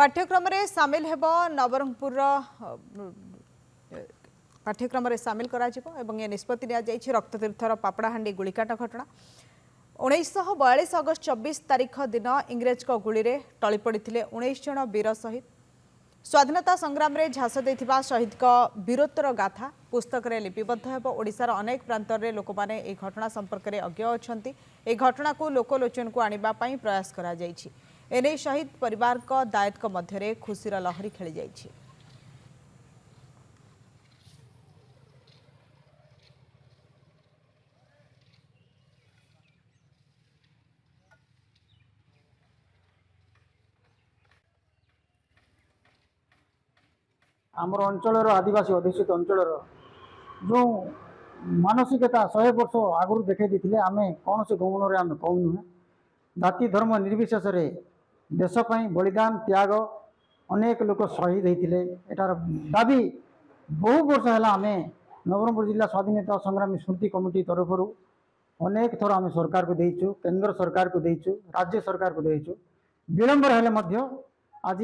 पाठ्यक्रम रे सामिल हेब नवरंगपुर पाठ्यक्रम रे सामिल करा जिवो एवं ए निष्पत्ति लिया जाइछि रक्ततीर्थर पापड़ाहांडी गुलिकाट घटना 1942 अगस्त 24 तारीख दिन इंग्रेज को गुली रे टली पड़िथिले 19 जन वीर शहीद स्वाधीनता संग्राम रे झांस देथिबा शहीद को वीरोत्तर गाथा पुस्तक रे लिपिबद्ध हेब ओडिशार अनेक प्रांत रे लोक माने ए घटना संपर्क रे अज्ञ अछंती ए घटना को लोकलोचन को आनिबा पई प्रयास करा जाइछि एने शहीद परिवार को दायित्व मध्य खुशीर लहरी खेली जाइछि। आमर अंचल आदिवासी अध्युषित अंचल जो मानसिकता 100 वर्ष आगुरी देखा देते आम कौन से गौण आम कम नुहे जाति धर्म निर्विशेष देशपाई बलिदान त्याग अनेक लोक शहीद होते एटार दाबी बहु वर्ष है आम नवरंगपुर जिला स्वाधीनता संग्रामी स्मृति कमिटी तरफ अनेक थर आम सरकार को देचु केंद्र सरकार को देचु राज्य सरकार को देचु विलंबर हेले आज